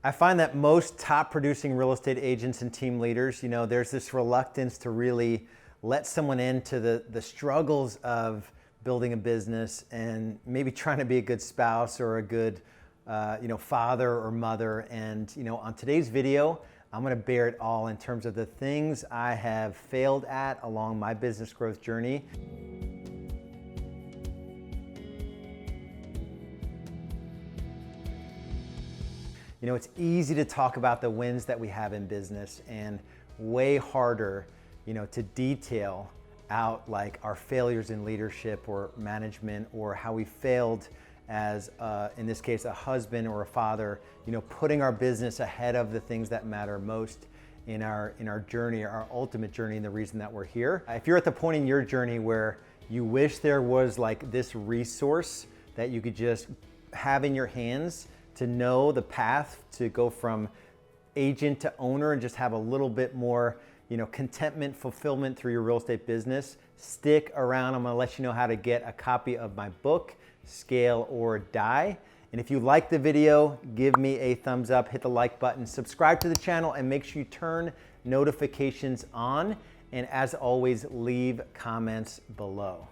I find that most top producing real estate agents and team leaders, there's this reluctance to really let someone into the struggles of building a business and maybe trying to be a good spouse or a good father or mother. And on today's video, I'm going to bear it all in terms of the things I have failed at along my business growth journey. It's easy to talk about the wins that we have in business and way harder, to detail out like our failures in leadership or management or how we failed as, in this case, a husband or a father, putting our business ahead of the things that matter most in our journey, our ultimate journey, and the reason that we're here. If you're at the point in your journey where you wish there was like this resource that you could just have in your hands to know the path to go from agent to owner and just have a little bit more, contentment, fulfillment through your real estate business, stick around. I'm gonna let you know how to get a copy of my book, Scale or Die. And if you like the video, give me a thumbs up, hit the like button, subscribe to the channel, and make sure you turn notifications on. And as always, leave comments below.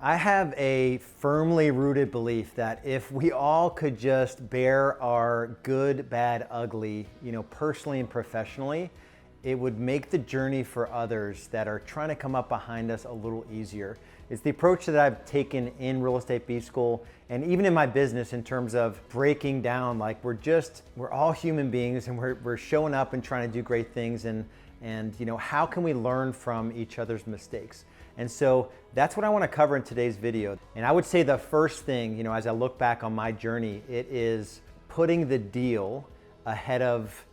I have a firmly rooted belief that if we all could just bear our good, bad, ugly, personally and professionally, it would make the journey for others that are trying to come up behind us a little easier. It's the approach that I've taken in Real Estate B School and even in my business in terms of breaking down, like we're all human beings and we're showing up and trying to do great things and how can we learn from each other's mistakes? And so that's what I want to cover in today's video. And I would say the first thing, as I look back on my journey, it is putting the deal ahead of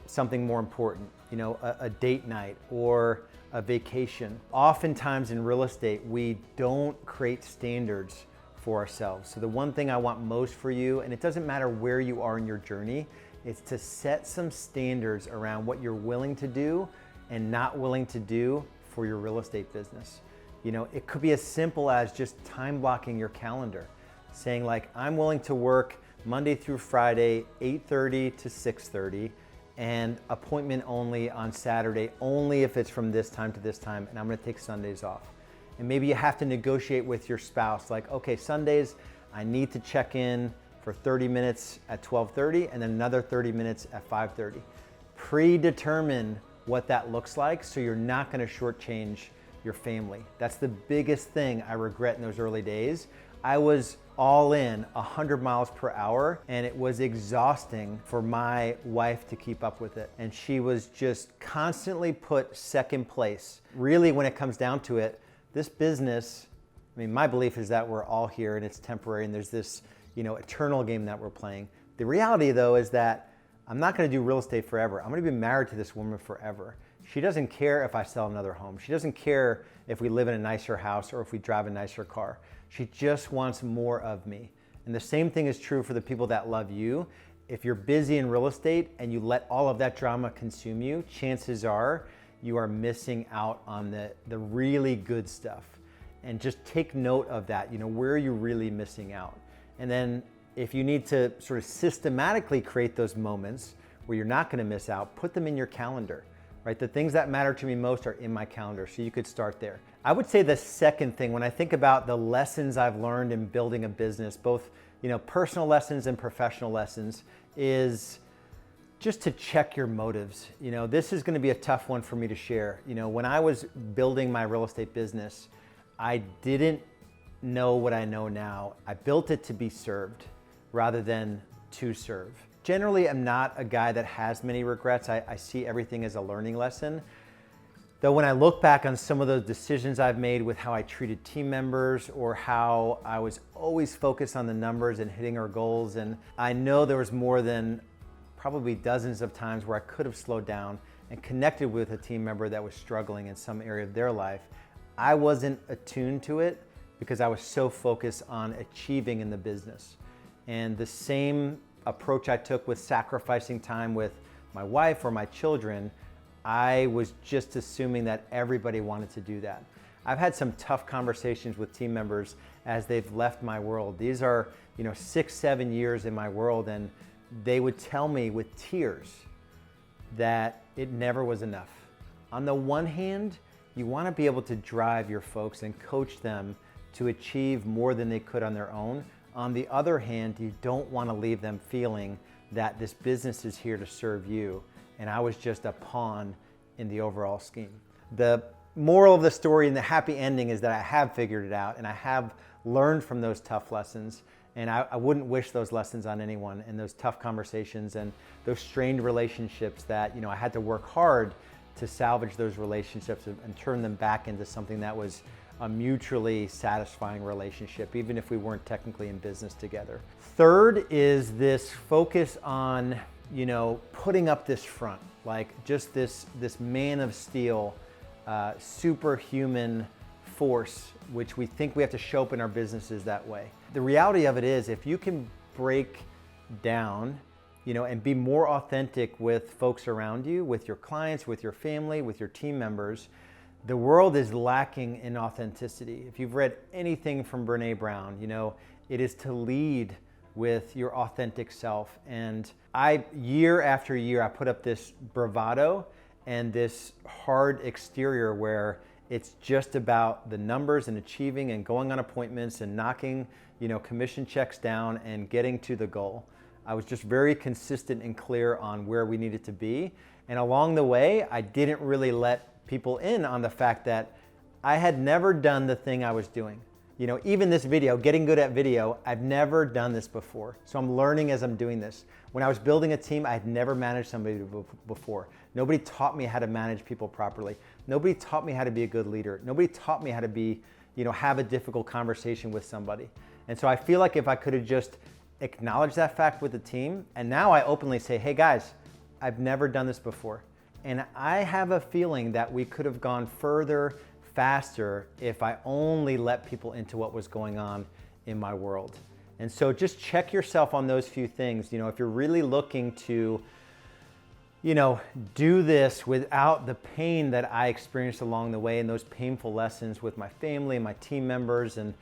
something more important, a date night or a vacation. Oftentimes in real estate, we don't create standards for ourselves. So the one thing I want most for you, and it doesn't matter where you are in your journey, is to set some standards around what you're willing to do and not willing to do for your real estate business. It could be as simple as just time blocking your calendar, saying like, I'm willing to work Monday through Friday, 8:30 to 6:30, and appointment only on Saturday, only if it's from this time to this time, and I'm gonna take Sundays off. And maybe you have to negotiate with your spouse, like, okay, Sundays, I need to check in for 30 minutes at 12:30 and then another 30 minutes at 5:30. Predetermine what that looks like so you're not gonna shortchange your family. That's the biggest thing I regret in those early days. I was all in 100 miles per hour and it was exhausting for my wife to keep up with it. And she was just constantly put second place. Really, when it comes down to it, this business, my belief is that we're all here and it's temporary and there's this, eternal game that we're playing. The reality though is that I'm not gonna do real estate forever. I'm gonna be married to this woman forever. She doesn't care if I sell another home. She doesn't care if we live in a nicer house or if we drive a nicer car. She just wants more of me. And the same thing is true for the people that love you. If you're busy in real estate and you let all of that drama consume you, chances are you are missing out on the really good stuff. And just take note of that, where are you really missing out? And then if you need to sort of systematically create those moments where you're not gonna miss out, put them in your calendar, right? The things that matter to me most are in my calendar, so you could start there. I would say the second thing, when I think about the lessons I've learned in building a business, both personal lessons and professional lessons, is just to check your motives. This is gonna be a tough one for me to share. When I was building my real estate business, I didn't know what I know now. I built it to be served rather than to serve. Generally, I'm not a guy that has many regrets. I see everything as a learning lesson. Though when I look back on some of the decisions I've made with how I treated team members or how I was always focused on the numbers and hitting our goals, and I know there was more than probably dozens of times where I could have slowed down and connected with a team member that was struggling in some area of their life. I wasn't attuned to it because I was so focused on achieving in the business. And the same approach I took with sacrificing time with my wife or my children, I was just assuming that everybody wanted to do that. I've had some tough conversations with team members as they've left my world. These are, 6, 7 years in my world, and they would tell me with tears that it never was enough. On the one hand, you want to be able to drive your folks and coach them to achieve more than they could on their own. On the other hand, you don't want to leave them feeling that this business is here to serve you and I was just a pawn in the overall scheme. The moral of the story and the happy ending is that I have figured it out and I have learned from those tough lessons, and I wouldn't wish those lessons on anyone, and those tough conversations and those strained relationships that, I had to work hard to salvage those relationships and turn them back into something that was a mutually satisfying relationship, even if we weren't technically in business together. Third is this focus on, putting up this front, like just this man of steel, superhuman force, which we think we have to show up in our businesses that way. The reality of it is, if you can break down, and be more authentic with folks around you, with your clients, with your family, with your team members, the world is lacking in authenticity. If you've read anything from Brené Brown, it is to lead with your authentic self. And year after year, I put up this bravado and this hard exterior where it's just about the numbers and achieving and going on appointments and knocking, commission checks down and getting to the goal. I was just very consistent and clear on where we needed to be. And along the way, I didn't really let people in on the fact that I had never done the thing I was doing. Even this video, getting good at video, I've never done this before. So I'm learning as I'm doing this. When I was building a team, I had never managed somebody before. Nobody taught me how to manage people properly. Nobody taught me how to be a good leader. Nobody taught me how to be, have a difficult conversation with somebody. And so I feel like if I could have just acknowledged that fact with the team, and now I openly say, hey guys, I've never done this before. And I have a feeling that we could have gone further, faster, if I only let people into what was going on in my world. And so just check yourself on those few things. If you're really looking to, do this without the pain that I experienced along the way and those painful lessons with my family and my team members, and,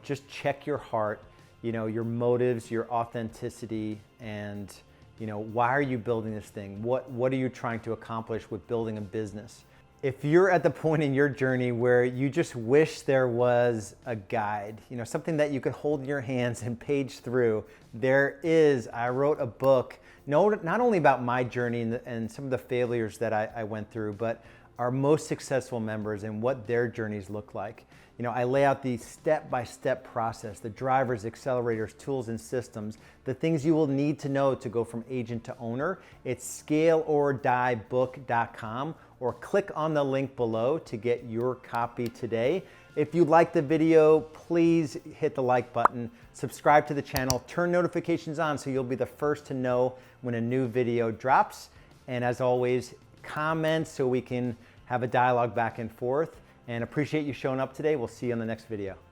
just check your heart, your motives, your authenticity, and, why are you building this thing? What are you trying to accomplish with building a business? If you're at the point in your journey where you just wish there was a guide, something that you could hold in your hands and page through, there is. I wrote a book, not only about my journey and some of the failures that I went through, but our most successful members and what their journeys look like. I lay out the step-by-step process, the drivers, accelerators, tools, and systems, the things you will need to know to go from agent to owner. It's scaleorddiebook.com, or click on the link below to get your copy today. If you like the video, please hit the like button, subscribe to the channel, turn notifications on so you'll be the first to know when a new video drops. And as always, comment so we can have a dialogue back and forth. And appreciate you showing up today. We'll see you on the next video.